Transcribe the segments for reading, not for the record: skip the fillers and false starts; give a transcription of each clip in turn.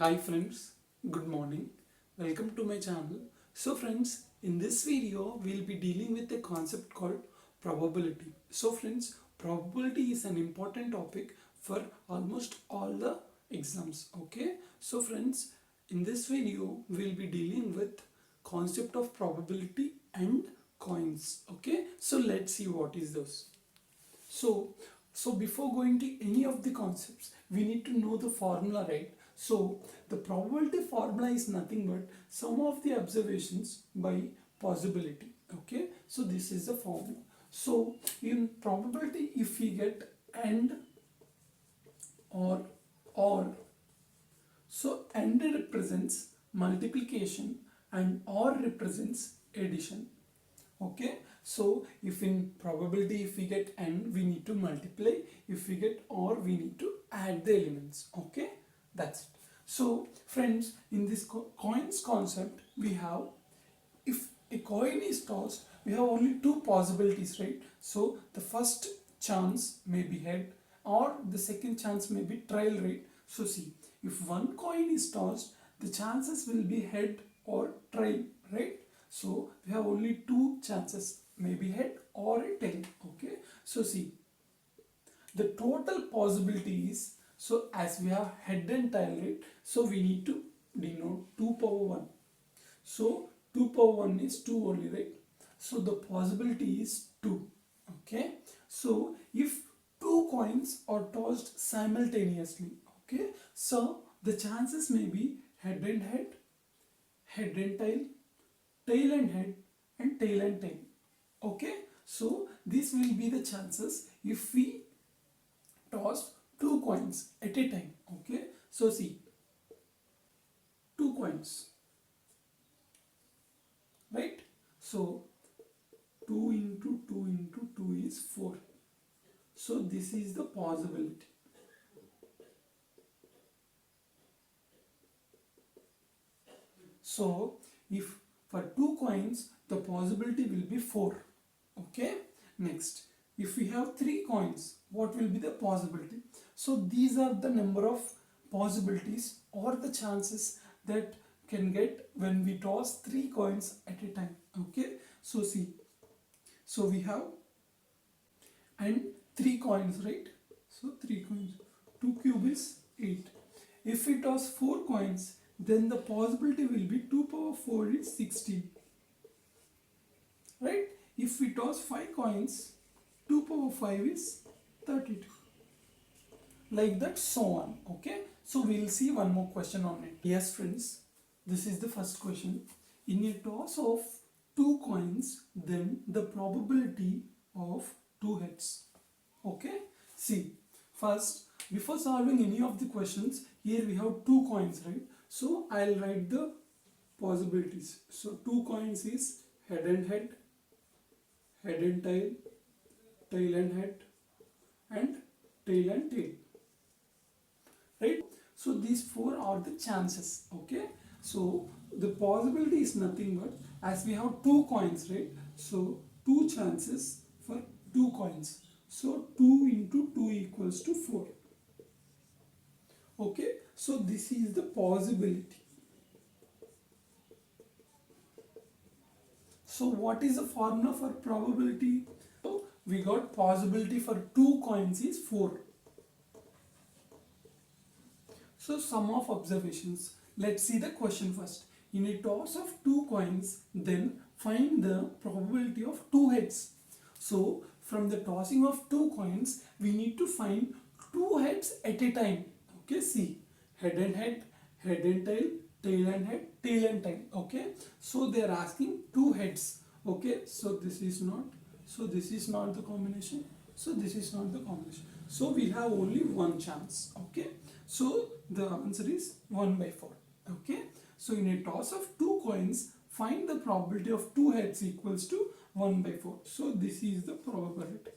Hi friends, good morning. Welcome to my channel. So friends, in this video we'll be dealing with a concept called probability. So friends, probability is an important topic for almost all the exams. Okay. So friends, in this video we'll be dealing with concept of probability and coins. Okay. So let's see what is those. So, so before going to any of the concepts, we need to know the formula, right? So the probability formula is nothing but sum of the observations by possibility. Okay, so this is the formula. So in probability, if we get and or, so and represents multiplication and or represents addition. Okay, so if in probability if we get n we need to multiply, if we get or we need to add the elements. Okay, that's it. So friends, in this coins concept we have, if a coin is tossed we have only two possibilities, right? So the first chance may be head or the second chance may be tail, right? So see, if one coin is tossed the chances will be head or tail, right? So we have only two chances, maybe head or a tail. Okay, so see, the total possibility is, so as we have head and tail, right? So we need to denote 2 power 1. So 2 power 1 is 2 only, right? So the possibility is 2. Okay, so if two coins are tossed simultaneously, okay, so the chances may be head and head, head and tail and head, and tail and tail. Okay, so this will be the chances if we toss two coins at a time. Okay, so see, two coins, right? So 2 into 2 into 2 is 4. So this is the possibility. So if for two coins the possibility will be 4. Okay, next if we have three coins, what will be the possibility? So these are the number of possibilities or the chances that can get when we toss three coins at a time. Okay, so see, so we have and three coins, right? So three coins, 2 cube is 8. If we toss four coins, then the possibility will be 2 power 4 is 16, right? If we toss 5 coins, 2 power 5 is 32. Like that, so on. Okay, so we'll see one more question on it. Yes friends, this is the first question. In a toss of two coins, then the probability of two heads. Okay, see, first before solving any of the questions, here we have two coins, right? So I'll write the possibilities. So two coins is head and head, head and tail, tail and head, and tail and tail, right? So these four are the chances. Okay, so the possibility is nothing but, as we have two coins, right? So two chances for two coins, so 2 into 2 equals to 4. Okay, so this is the possibility. So what is the formula for probability? So we got possibility for two coins is 4. So sum of observations. Let's see the question first. In a toss of two coins, then find the probability of two heads. So from the tossing of two coins, we need to find two heads at a time. Okay, see, head and head, head and tail and head, tail and tail. Okay, so they are asking two heads. Okay, so this is not, so this is not the combination, so this is not the combination. So we have only one chance. Okay, so the answer is 1 by 4. Okay, so in a toss of two coins, find the probability of two heads equals to 1 by 4. So this is the probability.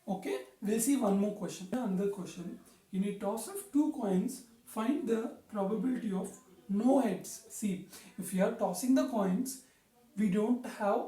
Okay, we'll see one more question. Another question. In a toss of two coins, find the probability of no heads. See, if we are tossing the coins, we don't have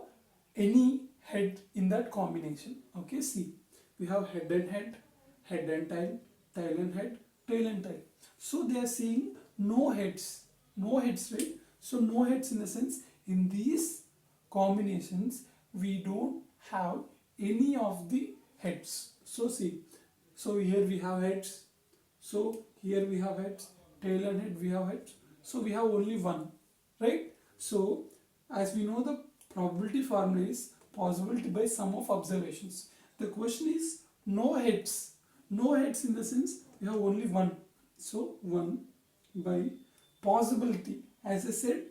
any head in that combination. Okay, see, we have head and head, head and tail and head, tail and tail. So they are saying no heads, right? So no heads in the sense in these combinations we don't have any of the heads. So see, so here we have heads, so here we have heads, tail and head we have heads, so we have only one, right? So as we know, the probability formula is possibility by sum of observations. The question is no heads, no heads in the sense we have only one, so 1 by possibility, as I said,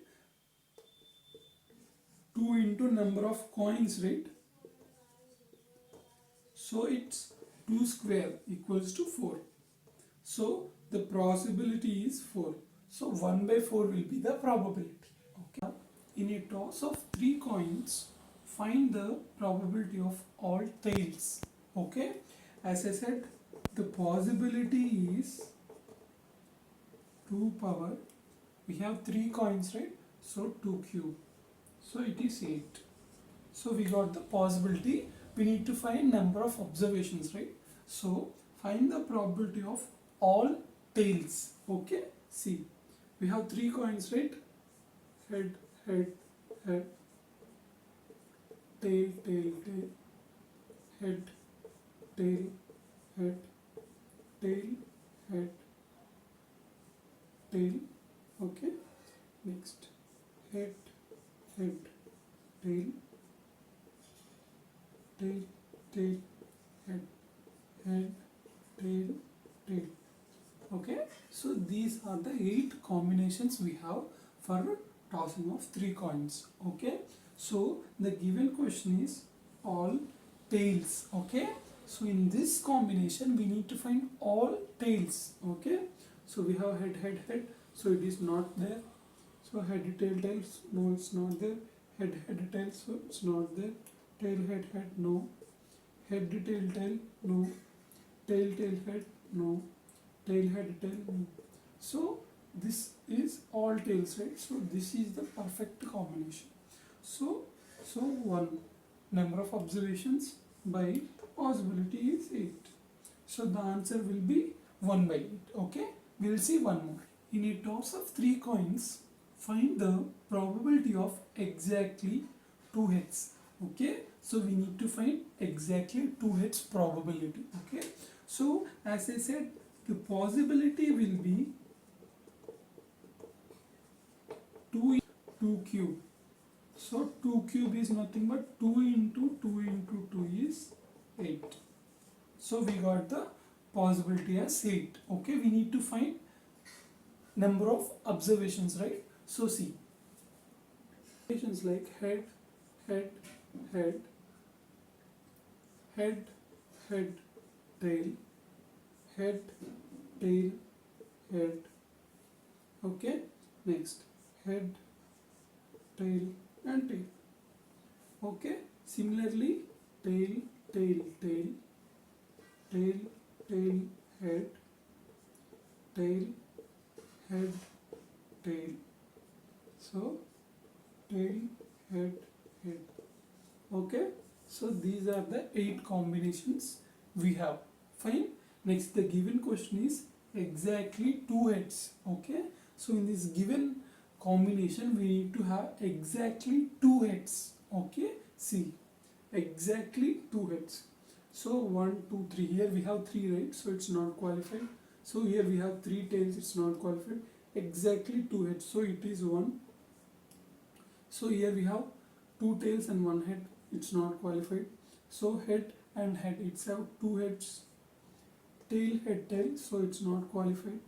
2 into number of coins, right? So it's 2 square equals to 4. So the possibility is 4. So 1 by 4 will be the probability. Okay. In a toss of 3 coins, find the probability of all tails. Okay. As I said, the possibility is 2 power. We have 3 coins, right? So 2 cube. So it is 8. So we got the possibility. We need to find number of observations, right? So find the probability of all tails. Okay. See, we have 3 coins, right? Head, head, head, tail, tail, tail, head, tail, head, tail, head, tail. Okay. Next, head, head, tail, tail, tail, head, head, tail, tail. Okay, so these are the 8 combinations we have for tossing of 3 coins. Okay, so the given question is all tails. Okay, so in this combination we need to find all tails. Okay, so we have head, head, head, so it is not there. So head, tail, tails, no, it's not there. Head, head, tail, so it's not there. Tail, head, head, no. Head, tail, tail, no. Tail, tail, head, no. Tail, head, tail, no. So this is all tails, right? So this is the perfect combination. So 1 number of observations by possibility is 8. So the answer will be 1 by 8. Okay, we will see one more. In a toss of 3 coins, find the probability of exactly 2 heads. Okay, so we need to find exactly 2 heads probability. Okay, so as I said, the possibility will be 2 cube. So 2 cube is nothing but 2 into 2 into 2 is 8. So we got the possibility as 8. Okay, we need to find number of observations, right? So see, observations like head, head, head, head, head, tail, head, tail, head. Okay, next head, tail and tail. Okay, similarly tail, tail, tail, tail, tail, head, tail, head, tail. So tail, head, head. Okay, so these are the 8 combinations we have. Fine. Next, the given question is exactly 2 heads. Okay, so in this given combination we need to have exactly 2 heads. Okay, see, exactly 2 heads. So 1, 2, 3. Here we have 3, right? So it's not qualified. So here we have 3 tails. It's not qualified. Exactly 2 heads. So it is 1. So here we have 2 tails and 1 head. It's not qualified. So head and head. It's have 2 heads. Tail, head, tail. So it's not qualified.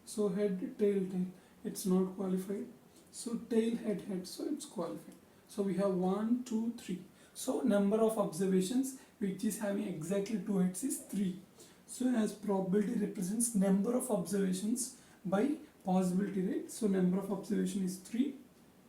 So head, tail, tail. It's not qualified. So tail, head, head. So it's qualified. So we have 1, 2, 3. So number of observations which is having exactly 2 heads is 3. So as probability represents number of observations by possibility, right? So number of observation is 3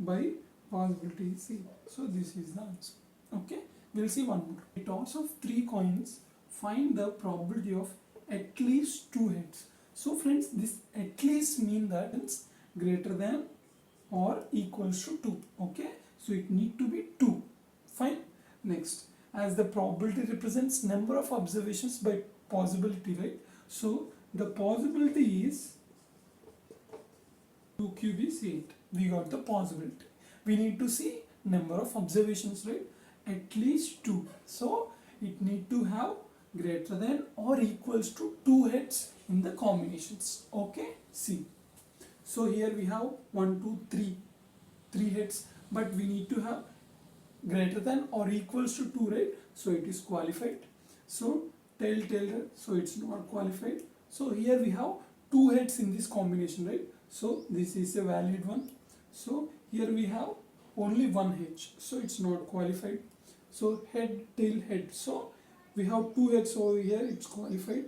by possibility is 8. So this is the answer. Okay, we'll see one more. A toss of 3 coins, find the probability of at least 2 heads. So friends, this at least mean that it's greater than or equals to 2. Okay, so it need to be 2. Fine. Next, as the probability represents number of observations by possibility, right? So the possibility is 2 cube is 8. We got the possibility. We need to see number of observations, right? At least 2. So it need to have greater than or equals to 2 heads in the combinations. Okay, see. So here we have 1, 2, 3. 3 heads, but we need to have greater than or equals to 2, right? So it is qualified. So tail, so it's not qualified. So here we have 2 heads in this combination, right? So this is a valid one. So here we have only 1 hedge, so it's not qualified. So head, tail, head. So we have 2 heads over here, it's qualified.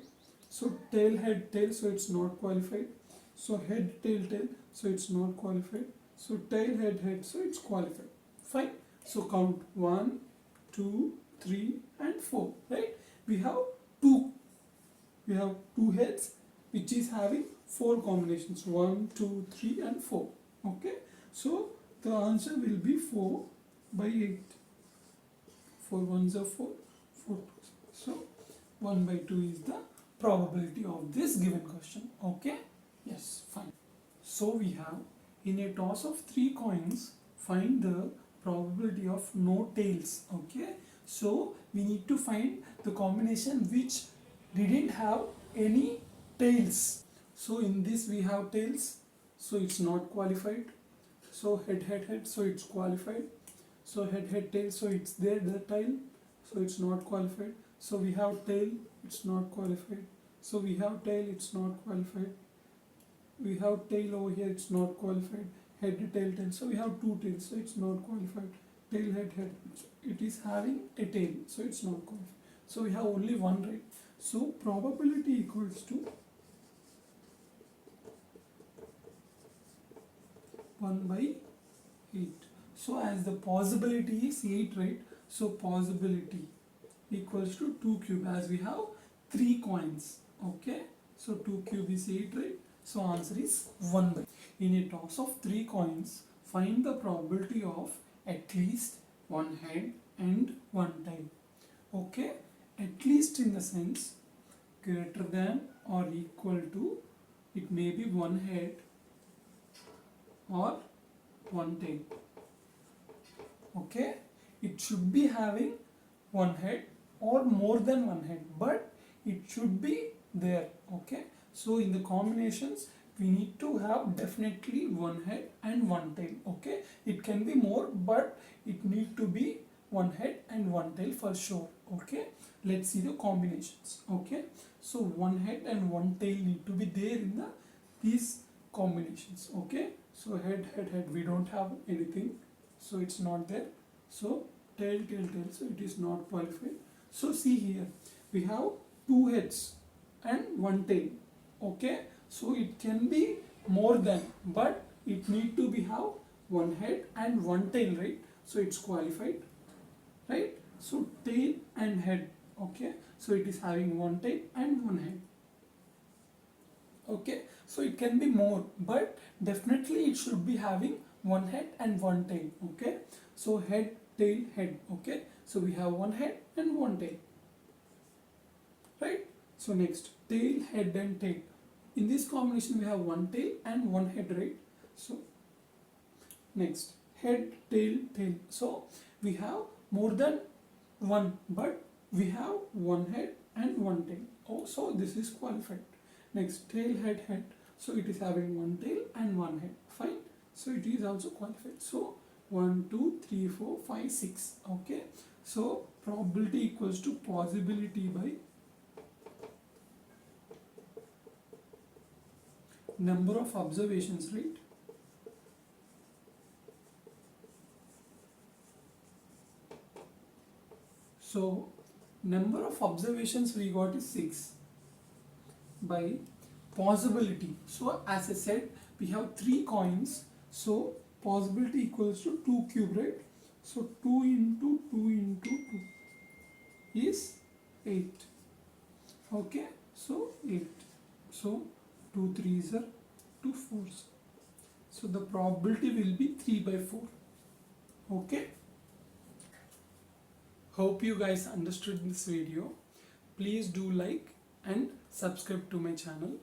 So tail, head, tail, so it's not qualified. So head, tail, so it's not qualified. So tail, head, so it's qualified. Fine. So count 1, 2, 3 and 4, right? We have 2 heads which is having 4 combinations, 1, 2, 3 and 4. Okay, so the answer will be 4 by 8. 4 ones are 4, 4 twos. So 1 by 2 is the probability of this given question. Okay, yes, fine. So we have, in a toss of 3 coins, find the probability of no tails. Okay, so we need to find the combination which didn't have any tails. So in this we have tails, so it's not qualified. So head, so it's qualified. So head, tail, so it's there, the tail, so it's not qualified. So we have tail, it's not qualified. So we have tail, it's not qualified. We have tail over here, it's not qualified. Head, tail. So we have 2 tails, so it's not qualified. Tail, head. It is having a tail, so it's not qualified. So we have only 1, right? So probability equals to 1 by 8. So as the possibility is 8, right? So possibility equals to 2 cube, as we have 3 coins. Okay, so 2 cube is 8, right? So answer is 1 by. In a toss of 3 coins, find the probability of at least 1 head and 1 tail. Okay, at least in the sense greater than or equal to, it may be 1 head or 1 tail. Okay, it should be having 1 head or more than 1 head, but it should be there. Okay, so in the combinations we need to have definitely 1 head and 1 tail. Okay, it can be more, but it need to be 1 head and 1 tail for sure. Okay, let's see the combinations. Okay, so 1 head and 1 tail need to be there in these combinations. Okay, so head, we don't have anything, so it's not there. So tail, so it is not qualified. So see here, we have 2 heads and 1 tail. Okay, so it can be more than, but it need to be have 1 head and 1 tail, right? So it's qualified, right? So tail and head. Okay, so it is having 1 tail and 1 head. Okay, so it can be more, but definitely it should be having 1 head and 1 tail. Okay, so head, tail, head. Okay, so we have 1 head and 1 tail, right? So next, tail, head and tail. In this combination we have 1 tail and 1 head, right? So next, head, tail, tail. So we have more than 1, but we have 1 head and 1 tail. Oh, so this is qualified. Next, tail, head. So it is having 1 tail and 1 head. Fine. So it is also qualified. So 1, 2, 3, 4, 5, 6. Okay. So probability equals to possibility by number of observations, right? So number of observations we got is 6 by possibility. So as I said, we have 3 coins, so possibility equals to 2 cube, right? So 2 into 2 into 2 is 8. Okay, so 8. So 2 3s are 2 4s. So the probability will be 3 by 4. Okay. Hope you guys understood this video. Please do like and subscribe to my channel.